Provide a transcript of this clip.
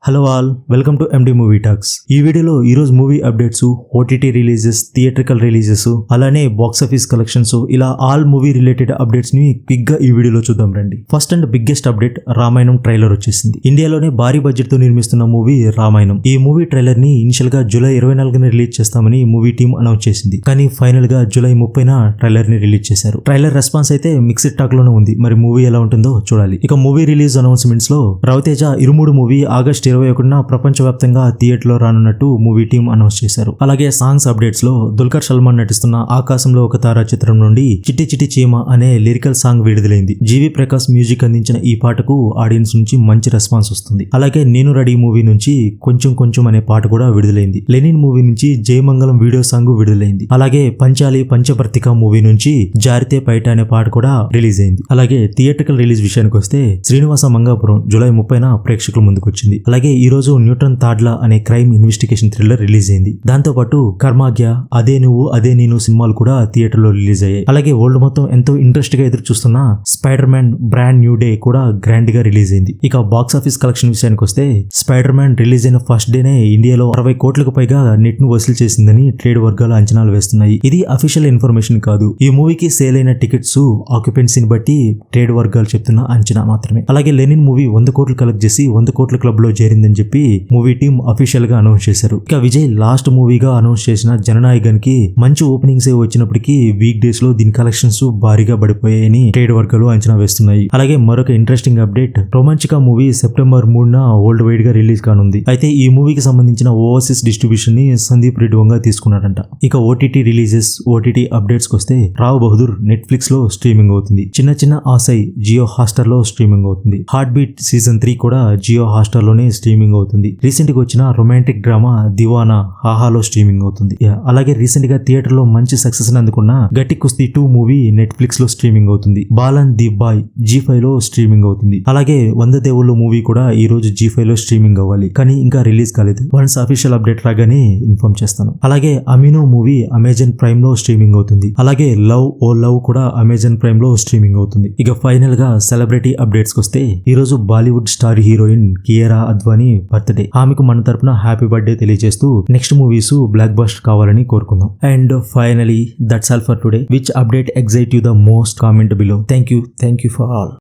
Hello all, welcome to MD movie talks. ఈ వీడియోలో ఈ రోజు movie updates, OTT releases, theatrical releases, అలానే బాక్స్ ఆఫీస్ కలెక్షన్స్, ఇలా ఆల్ మూవీ రిలేటెడ్ అప్డేట్స్ ని క్విక్ గా ఈ వీడియోలో చూద్దాం రండి. First and biggest update, Ramayanam trailer వచ్చేసింది. ఇండియాలోనే భారీ బడ్జెట్ తో నిర్మిస్తున్న మూవీ రామాయణం. ఈ మూవీ ట్రైలర్ ని ఇనిషియల్ గా జూలై 24న రిలీజ్ చేస్తామని మూవీ టీమ్ అనౌన్స్ చేసింది. కానీ ఫైనల్ గా జూలై 30న ట్రైలర్ ని రిలీజ్ చేశారు. ట్రైలర్ రెస్పాన్స్ అయితే మిక్స్డ్ టాక్ లోనే ఉంది. మరి మూవీ ఎలా ఉంటుందో చూడాలి. ఇక మూవీ రిలీజ్ అనౌన్స్మెంట్స్ లో రవితేజ ఇరుముడు మూవీ ఆగస్ట్ 21న ప్రపంచవ్యాప్తంగా థియేటర్ లో రానున్నట్టు మూవీ టీమ్ అనౌన్స్ చేశారు. అలాగే సాంగ్స్ అప్డేట్స్ లో దుల్కర్ సల్మాన్ నటిస్తున్న ఆకాశంలో ఒక తార చిత్రం నుండి చిట్టి చిట్టి చీమ అనే లిరికల్ సాంగ్ విడుదలైంది. జీవి ప్రకాష్ మ్యూజిక్ అందించిన ఈ పాటకు ఆడియన్స్ నుంచి మంచి రెస్పాన్స్ వస్తుంది. అలాగే నేను రెడీ మూవీ నుంచి కొంచెం కొంచెం అనే పాట కూడా విడుదలైంది. లెనిన్ మూవీ నుంచి జయమంగళం వీడియో సాంగ్ విడుదలైంది. అలాగే పంచాలి పంచభర్తిక మూవీ నుంచి జారితే పైట అనే పాట కూడా రిలీజ్ అయింది. అలాగే థియేట్రికల్ రిలీజ్ విషయానికి వస్తే శ్రీనివాస మంగాపురం జూలై 30న ప్రేక్షకుల ముందుకు వచ్చింది. అలాగే ఈ రోజు న్యూటన్ తాడ్లా అనే క్రైమ్ ఇన్వెస్టిగేషన్ థ్రిల్లర్ రిలీజ్ అయింది. దాంతో పాటు కర్మాగ్య, అదే నువ్వు అదే నేను సినిమాలు కూడా థియేటర్ లో రిలీజ్ అయ్యాయి. అలాగే వరల్డ్ మొత్తం ఎంతో ఇంట్రెస్ట్ గా ఎదురు చూస్తున్న spider man brand new day కూడా గ్రాండ్ గా రిలీజ్ అయింది. ఇక బాక్స్ ఆఫీస్ కలెక్షన్ విషయానికి వస్తే స్పైడర్ మ్యాన్ రిలీజ్ అయిన ఫస్ట్ డేనే ఇండియాలో 60 కోట్లకు పైగా నెట్ ను వసూలు చేసిందని ట్రేడ్ వర్గాలు అంచనాలు వేస్తున్నాయి. ఇది అఫీషియల్ ఇన్ఫర్మేషన్ కాదు. ఈ మూవీకి సేల్ అయిన టికెట్స్ ఆక్యుపెన్సీని బట్టి ట్రేడ్ వర్గాలు చెప్తున్న అంచనా మాత్రమే. అలాగే లెనిన్ మూవీ 100 కోట్లు కలెక్ట్ చేసి 100 కోట్ల క్లబ్ లో చేరిందని చెప్పి మూవీ టీమ్ అఫీషియల్ గా అనౌన్స్ చేశారు. ఇక విజయ్ లాస్ట్ మూవీగా అనౌన్స్ చేసిన జననాయకన్ కి మంచి ఓపెనింగ్స్ వచ్చినప్పటికీ వీక్ డేస్ లో దీని కలెక్షన్స్ భారీగా పడిపోయాయని ట్రేడ్ వర్గాలు అంచనా వేస్తున్నాయి. అలాగే మరొక ఇంట్రెస్టింగ్ అప్డేట్, రోమాంచిక మూవీ సెప్టెంబర్ 3న వరల్డ్ వైడ్ గా రిలీజ్ కానుంది. అయితే ఈ మూవీకి సంబంధించిన ఓవర్సీస్ డిస్ట్రిబ్యూషన్ ని సందీప్ రెడ్డి వంగా తీసుకున్నాడంట. ఇక ఓటీటీ రిలీజెస్, ఓటీటీ అప్డేట్స్ వస్తే రావ్ బహదూర్ నెట్ఫ్లిక్స్ లో స్ట్రీమింగ్ అవుతుంది. చిన్న చిన్న ఆశై జియో హాట్స్టార్ లో స్ట్రీమింగ్ అవుతుంది. హార్ట్ బీట్ సీజన్ 3 కూడా జియో హాట్స్టార్ లోనే స్ట్రీమింగ్ అవుతుంది. రీసెంట్ గా వచ్చిన రొమాంటిక్ డ్రామా దివానా హాహాలో స్ట్రీమింగ్ అవుతుంది. అలాగే రీసెంట్ గా థియేటర్ లో మంచి సక్సెస్ అందుకున్న గట్టి కుస్తీ 2 మూవీ నెట్ఫ్లిక్స్ లో స్ట్రీమింగ్ అవుతుంది. బాలన్ ది బాయ్ G5 లో స్ట్రీమింగ్ అవుతుంది. అలాగే 100 దేవుళ్ళు మూవీ కూడా ఈ రోజు G5 లో స్ట్రీమింగ్ అవ్వాలి, కానీ ఇంకా రిలీజ్ కాలేదు. వన్స్ అఫీషియల్ అప్డేట్ రాగానే ఇన్ఫార్మ్ చేస్తాను. అలాగే అమినో మూవీ అమెజాన్ ప్రైమ్ లో స్ట్రీమింగ్ అవుతుంది. అలాగే లవ్ ఓ లవ్ కూడా అమెజాన్ ప్రైమ్ లో స్ట్రీమింగ్ అవుతుంది. ఇక ఫైనల్ గా సెలబ్రిటీ అప్డేట్స్ వస్తే ఈ రోజు Bollywood star heroine Kiara Advani birthday. ఆమెకు మన తరపున హ్యాపీ బర్త్డే తెలియజేస్తూ నెక్స్ట్ మూవీస్ బ్లాక్ బస్టర్ కావాలని కోరుకుందాం. And finally that's all for today. Which update excite you the most? Comment below. Thank you for all.